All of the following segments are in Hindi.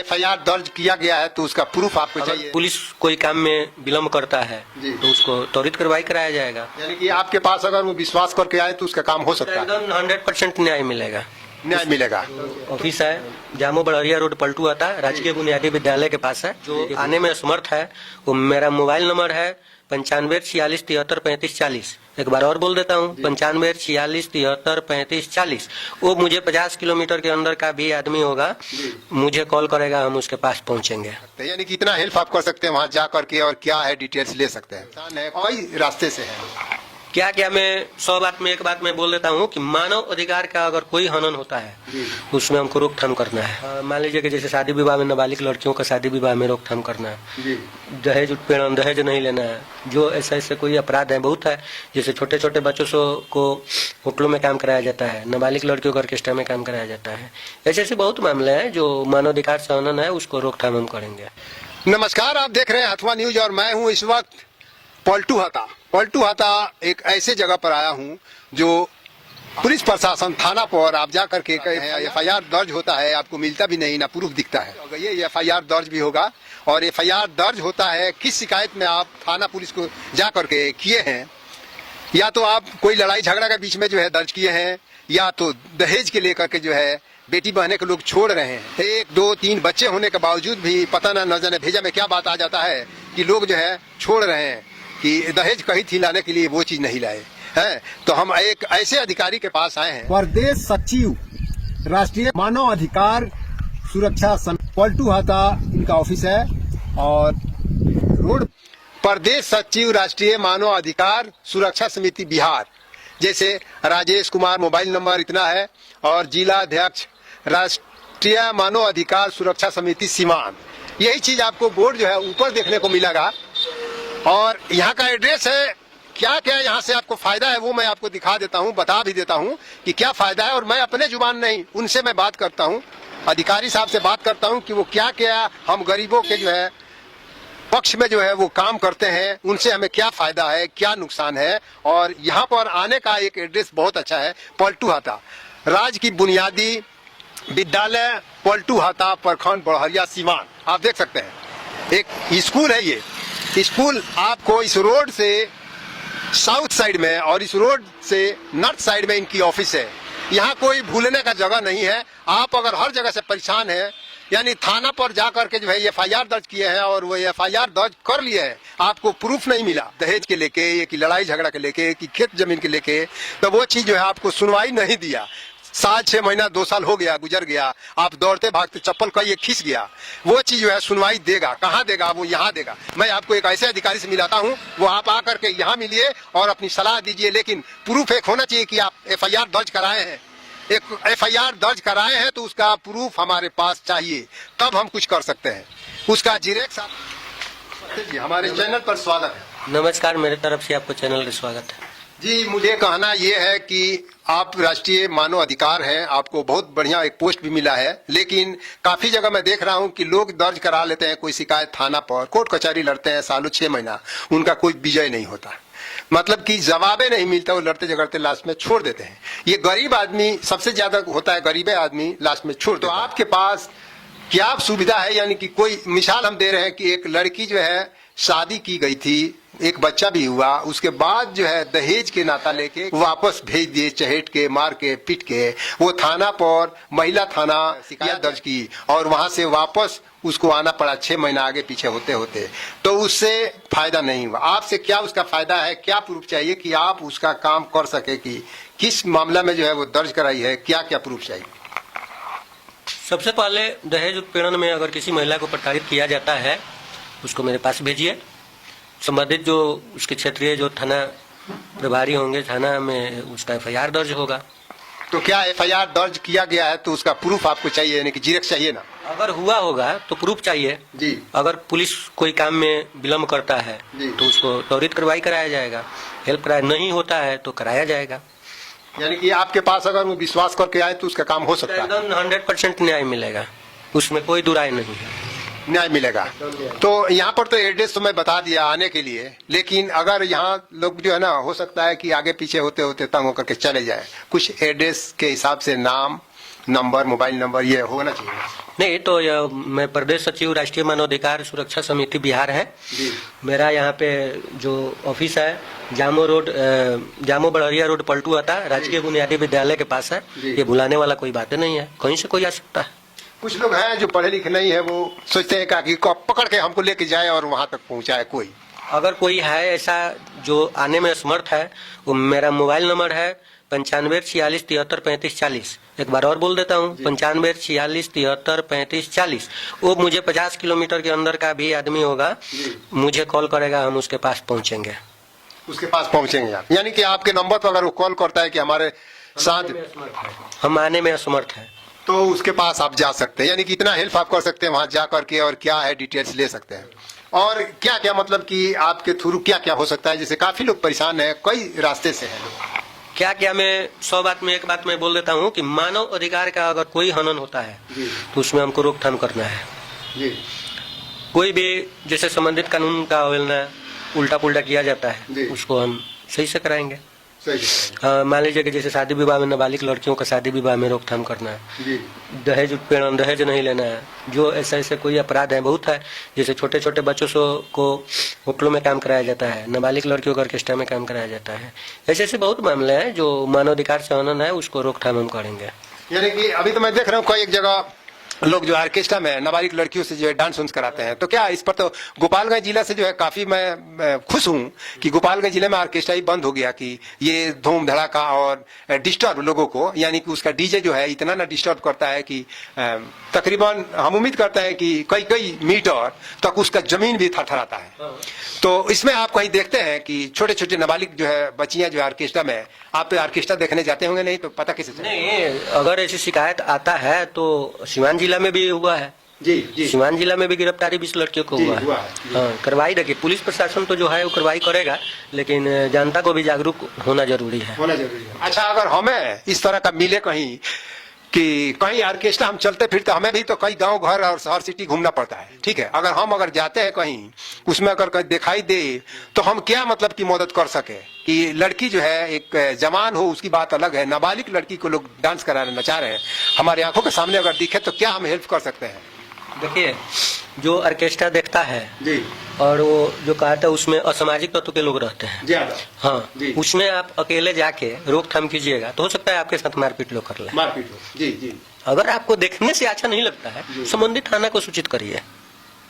एफआईआर दर्ज किया गया है तो उसका प्रूफ आपको चाहिए। पुलिस कोई काम में विलम्ब करता है तो उसको त्वरित कार्रवाई कराया जाएगा। यानी कि आपके पास अगर वो विश्वास करके आए तो उसका काम हो सकता है। एकदम 100% न्याय मिलेगा। न्याय मिलेगा। ऑफिस है जामो बड़हरिया रोड पलटू आता है, राजकीय बुनियादी विद्यालय के पास है। जो आने में असमर्थ है वो मेरा मोबाइल नंबर है 9546433540। एक बार और बोल देता हूँ 9546433540। वो मुझे 50 किलोमीटर के अंदर का भी आदमी होगा मुझे कॉल करेगा, हम उसके पास पहुँचेंगे। यानी कि इतना हेल्प आप कर सकते हैं वहाँ जा करके और क्या है डिटेल्स ले सकते हैं। कई रास्ते से है क्या क्या मैं 100 बात में एक बात में बोल देता हूँ कि मानव अधिकार का अगर कोई हनन होता है उसमें हमको रोकथाम करना है। मान लीजिए कि जैसे शादी विवाह में नाबालिग लड़कियों का शादी विवाह में रोकथाम करना है, दहेज उत्पीड़न, दहेज नहीं लेना है, जो ऐसे कोई अपराध है बहुत है। जैसे छोटे छोटे बच्चों को होटलों में काम कराया जाता है, नाबालिग लड़कियों को ऑर्केस्ट्रा में काम कराया जाता है। ऐसे बहुत मामले हैं जो मानवाधिकार से हनन है, उसको रोकथाम हम करेंगे। नमस्कार, आप देख रहे हैं हथवा न्यूज और मैं हूँ इस वक्त पलटू हाता एक ऐसे जगह पर आया हूँ जो पुलिस प्रशासन थाना पर आप जा करके एफआईआर दर्ज होता है, आपको मिलता भी नहीं ना प्रूफ दिखता है। ये एफआईआर दर्ज भी होगा और एफआईआर दर्ज होता है किस शिकायत में आप थाना पुलिस को जा करके किए हैं, या तो आप कोई लड़ाई झगड़ा के बीच में जो है दर्ज किए हैं, या तो दहेज के लेकर के जो है बेटी बहने के लोग छोड़ रहे हैं। 1 2 3 बच्चे होने के बावजूद भी पता न जाने भेजा में क्या बात आ जाता है कि लोग जो है छोड़ रहे हैं कि दहेज कही थी लाने के लिए वो चीज नहीं लाए हैं। तो हम एक ऐसे अधिकारी के पास आए हैं, प्रदेश सचिव राष्ट्रीय मानव अधिकार सुरक्षा पलटू हाता इनका ऑफिस है और रोड प्रदेश सचिव राष्ट्रीय मानव अधिकार सुरक्षा समिति बिहार, जैसे राजेश कुमार मोबाइल नंबर इतना है, और जिला अध्यक्ष राष्ट्रीय मानव अधिकार सुरक्षा समिति सीवान। यही चीज आपको बोर्ड जो है ऊपर देखने को मिलेगा और यहाँ का एड्रेस है। क्या क्या यहाँ से आपको फायदा है वो मैं आपको दिखा देता हूँ, बता भी देता हूँ कि क्या फायदा है। और मैं अपने जुबान नहीं, उनसे मैं बात करता हूँ, अधिकारी साहब से बात करता हूँ कि वो क्या क्या हम गरीबों के जो है पक्ष में जो है वो काम करते हैं, उनसे हमें क्या फायदा है, क्या नुकसान है। और यहाँ पर आने का एक एड्रेस बहुत अच्छा है, पलटू हाता राज की बुनियादी विद्यालय पलटू हाता प्रखंड बड़हरिया सीवान। आप देख सकते हैं एक स्कूल है। ये स्कूल आपको इस रोड से साउथ साइड में और इस रोड से नॉर्थ साइड में इनकी ऑफिस है। यहाँ कोई भूलने का जगह नहीं है। आप अगर हर जगह से परेशान है, यानी थाना पर जाकर के जो है एफआईआर दर्ज किए हैं और वो एफआईआर दर्ज कर लिए हैं, आपको प्रूफ नहीं मिला दहेज के लेके, ये कि लड़ाई झगड़ा के लेके, कि खेत जमीन के लेके, तो वो चीज जो है आपको सुनवाई नहीं दिया। 7-6 महीना 2 साल हो गया, गुजर गया, आप दौड़ते भागते चप्पल का ये खींच गया, वो चीज जो है सुनवाई देगा। कहाँ देगा? वो यहाँ देगा। मैं आपको एक ऐसे अधिकारी से मिलाता हूँ, वो आप आकर के यहाँ मिलिए और अपनी सलाह दीजिए। लेकिन प्रूफ एक होना चाहिए कि आप एफआईआर दर्ज कराए हैं। एक एफआईआर दर्ज कराए हैं तो उसका प्रूफ हमारे पास चाहिए, तब हम कुछ कर सकते हैं। उसका जीरेक्स जी हमारे चैनल पर स्वागत है। नमस्कार, मेरे तरफ से आपको चैनल का स्वागत है। जी, मुझे कहना ये है कि आप राष्ट्रीय मानव अधिकार हैं, आपको बहुत बढ़िया एक पोस्ट भी मिला है, लेकिन काफी जगह मैं देख रहा हूं कि लोग दर्ज करा लेते हैं कोई शिकायत थाना पर, कोर्ट कचहरी लड़ते हैं सालों 6 महीना, उनका कोई विजय नहीं होता, मतलब कि जवाबे नहीं मिलता, वो लड़ते झगड़ते लास्ट में छोड़ देते हैं। ये गरीब आदमी सबसे ज्यादा होता है, गरीब आदमी लास्ट में छोड़। तो आपके पास क्या सुविधा है? यानी कि कोई मिसाल हम दे रहे हैं कि एक लड़की जो है शादी की गई थी, एक बच्चा भी हुआ, उसके बाद जो है दहेज के नाता लेके वापस भेज दिए, चहेट के, मार के, पीट के। वो थाना पर महिला थाना शिकायत दर्ज की और वहां से वापस उसको आना पड़ा 6 महीना आगे पीछे होते होते, तो उससे फायदा नहीं हुआ। आपसे क्या उसका फायदा है? क्या प्रूफ चाहिए कि आप उसका काम कर सके, कि किस मामला में जो है वो दर्ज कराई है, क्या क्या प्रूफ चाहिए? सबसे पहले दहेज उत्पीड़न में अगर किसी महिला को प्रताड़ित किया जाता है उसको मेरे पास भेजिए। संबंधित जो उसके क्षेत्रीय जो थाना प्रभारी होंगे, थाना में उसका एफआईआर दर्ज होगा। तो क्या एफआईआर दर्ज किया गया है तो उसका प्रूफ आपको चाहिए, यानी कि जीरेक्स चाहिए ना? अगर हुआ होगा तो प्रूफ चाहिए जी। अगर पुलिस कोई काम में विलम्ब करता है तो उसको त्वरित कार्रवाई कराया जाएगा। हेल्प कराया नहीं होता है तो कराया जाएगा। यानी कि आपके पास अगर वो विश्वास करके आए तो उसका काम हो सकता है। एकदम 100% न्याय मिलेगा, उसमें कोई दुराई नहीं है। न्याय मिलेगा। तो यहाँ पर तो एड्रेस तो मैं बता दिया आने के लिए, लेकिन अगर यहाँ लोग जो है ना, हो सकता है कि आगे पीछे होते होते तंग होकर के चले जाए। कुछ एड्रेस के हिसाब से नाम नंबर, मोबाइल नंबर ये होना चाहिए। नहीं तो मैं प्रदेश सचिव राष्ट्रीय मानवाधिकार सुरक्षा समिति बिहार है। जी। मेरा यहाँ पे जो ऑफिस है जामो बड़रिया रोड पलटू आता राजकीय बुनियादी विद्यालय के पास है। जी। ये बुलाने वाला कोई बात नहीं है, कहीं से कोई आ सकता है। कुछ लोग हैं जो पढ़े लिखे नहीं है, वो सोचते हैं कि पकड़ के हमको लेके जाए और वहां तक पहुंचाए। कोई अगर कोई है ऐसा जो आने में समर्थ है, वो मेरा मोबाइल नंबर है 9546733540। एक बार और बोल देता हूँ 9546733540। वो मुझे 50 किलोमीटर के अंदर का भी आदमी होगा, मुझे कॉल करेगा, हम उसके पास पहुंचेंगे। उसके पास पहुंचेंगे आप, यानी कि आपके नंबर पर अगर वो कॉल करता है कि हमारे साथ हम आने में असमर्थ है, तो उसके पास आप जा सकते हैं, यानी कि इतना हेल्प आप कर सकते हैं वहां जा करके, और क्या है डिटेल्स ले सकते हैं। और क्या क्या मतलब कि आपके थ्रू क्या क्या हो सकता है, जैसे काफी लोग परेशान है, कई रास्ते से हैं लोग। क्या क्या मैं 100 बात में एक बात मैं बोल देता हूँ कि मानव अधिकार का अगर कोई हनन होता है तो उसमें हमको रोकथाम करना है। जी। कोई भी जैसे संबंधित कानून का अवहेलना उल्टा पुल्टा किया जाता जी। है, उसको हम सही से कराएंगे। सही। मान लीजिए कि जैसे शादी विवाह में नाबालिग लड़कियों का शादी विवाह में रोकथाम करना है, जी। दहेज उत्पीड़न, दहेज नहीं लेना है, जो ऐसे कोई अपराध है बहुत है। जैसे छोटे छोटे बच्चों को होटलों में काम कराया जाता है, नाबालिग लड़कियों को ऑर्केस्ट्रा में काम कराया जाता है। ऐसे बहुत मामले हैं जो मानवाधिकार से हनन है, उसको रोकथाम हम करेंगे। यानी कि अभी तो मैं देख रहा हूँ कई एक जगह लोग जो ऑर्केस्ट्रा में नाबालिग लड़कियों से जो है डांस उन्स कराते हैं, तो क्या इस पर तो गोपालगंज जिला से जो है काफी मैं खुश हूँ कि गोपालगंज जिले में ऑर्केस्ट्रा ही बंद हो गया, कि ये धूम धड़ाका और डिस्टर्ब लोगों को, यानी कि उसका डीजे जो है इतना ना डिस्टर्ब करता है कि तकरीबन हम उम्मीद करते हैं कि कई मीटर तक उसका जमीन भी थरथराता है। तो इसमें आप कहीं देखते हैं कि छोटे छोटे नाबालिग जो है बच्चियां जो है ऑर्केस्ट्रा में, आप ऑर्केस्ट्रा देखने जाते होंगे, नहीं तो पता कैसे चलेगा? नहीं, अगर ऐसी शिकायत आता है तो सिवान जिला में भी हुआ है। जी। सिवान जिला में भी गिरफ्तारी 20 लड़कियों को हुआ है। हाँ, कार्रवाई देखिए, पुलिस प्रशासन तो जो है वो कार्रवाई करेगा, लेकिन जनता को भी जागरूक होना जरूरी है। अच्छा, अगर हमें इस तरह का मिले कहीं कि कहीं ऑर्केस्ट्रा हम चलते फिरते, हमें भी तो कई गांव घर और शहर सिटी घूमना पड़ता है, ठीक है, अगर जाते हैं कहीं उसमें अगर कहीं दिखाई दे तो हम क्या मतलब की मदद कर सके कि लड़की जो है एक जवान हो, उसकी बात अलग है, नाबालिग लड़की को लोग डांस कराने नचा रहे हैं, हमारे आंखों के सामने अगर दिखे तो क्या हम हेल्प कर सकते हैं? देखिए, जो ऑर्केस्ट्रा देखता है जी, और वो जो कहता है उसमें असामाजिक तत्व के लोग रहते हैं। ज्यादा। हाँ, जी। उसमें आप अकेले जाके रोकथाम कीजिएगा तो हो सकता है आपके साथ मारपीट लोग कर ले। मारपीट हो। जी। अगर आपको देखने से अच्छा नहीं लगता है, संबंधित थाना को सूचित करिए,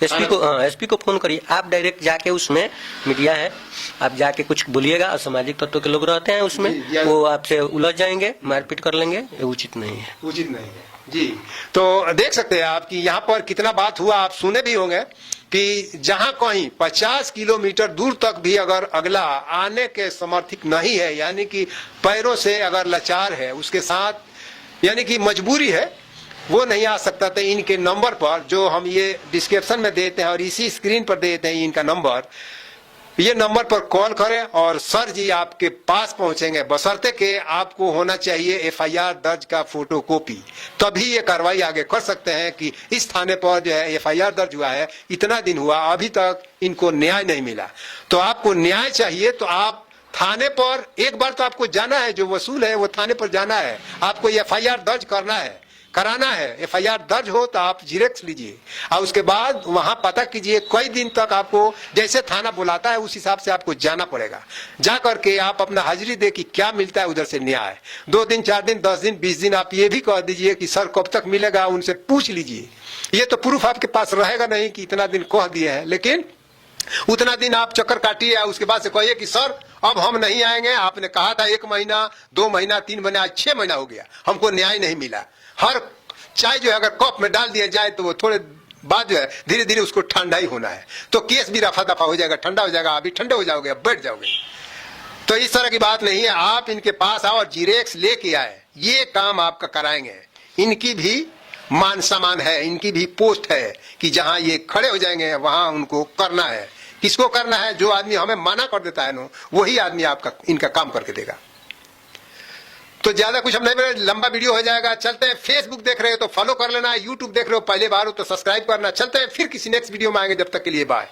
एसपी को फोन करिए। आप डायरेक्ट जाके उसमें मीडिया है, आप जाके कुछ बोलिएगा, असामाजिक तत्व के लोग रहते हैं उसमें, वो आपसे उलझ जाएंगे, मारपीट कर लेंगे, ये उचित नहीं है। उचित नहीं है जी। तो देख सकते हैं आप कि यहाँ पर कितना बात हुआ, आप सुने भी होंगे कि जहां कहीं 50 किलोमीटर दूर तक भी अगर अगला आने के समर्थित नहीं है, यानी कि पैरों से अगर लाचार है, उसके साथ यानी कि मजबूरी है, वो नहीं आ सकता, तो इनके नंबर पर जो हम ये डिस्क्रिप्शन में देते हैं और इसी स्क्रीन पर देते हैं इनका नंबर, ये नंबर पर कॉल करें और सर जी आपके पास पहुंचेंगे, बशर्ते के आपको होना चाहिए एफआईआर दर्ज का फोटोकॉपी, तभी ये कार्रवाई आगे कर सकते हैं कि इस थाने पर जो है एफआईआर दर्ज हुआ है, इतना दिन हुआ, अभी तक इनको न्याय नहीं मिला। तो आपको न्याय चाहिए तो आप थाने पर एक बार तो आपको जाना है, जो वसूल है वो थाने पर जाना है, आपको एफआईआर दर्ज कराना है। एफआईआर दर्ज हो तो आप जीरेक्स लीजिए और उसके बाद वहां पता कीजिए, कई दिन तक आपको जैसे थाना बुलाता है उस हिसाब से आपको जाना पड़ेगा, जा करके आप अपना हाजिरी दे कि क्या मिलता है उधर से न्याय। 2 दिन 4 दिन 10 दिन 20 दिन आप ये भी कह दीजिए कि सर कब तक मिलेगा, उनसे पूछ लीजिए। ये तो प्रूफ आपके पास रहेगा नहीं कि इतना दिन कह दिए हैं, लेकिन उतना दिन आप चक्कर काटिए, उसके बाद से कहिए कि सर अब हम नहीं आएंगे, आपने कहा था 1 महीना 2 महीना 3 महीना, आज 6 महीना हो गया, हमको न्याय नहीं मिला। हर चाय जो है अगर कप में डाल दिया जाए तो वो थोड़े बाद जो है धीरे धीरे उसको ठंडा ही होना है, तो केस भी रफा दफा हो जाएगा, ठंडा हो जाएगा, अभी ठंडे हो जाओगे, बैठ जाओगे। तो इस तरह की बात नहीं है, आप इनके पास आओ और जीरेक्स लेके आए, ये काम आपका कराएंगे। इनकी भी मान सम्मान है, इनकी भी पोस्ट है कि जहां ये खड़े हो जाएंगे वहां उनको करना है। किसको करना है? जो आदमी हमें मना कर देता है ना, वही आदमी आपका इनका काम करके देगा। तो ज्यादा कुछ हम नहीं बोले, लंबा वीडियो हो जाएगा। चलते हैं, फेसबुक देख रहे हो तो फॉलो कर लेना, यूट्यूब देख रहे हो पहले बार हो तो सब्सक्राइब करना। चलते हैं फिर किसी नेक्स्ट वीडियो में आएंगे, जब तक के लिए बाय।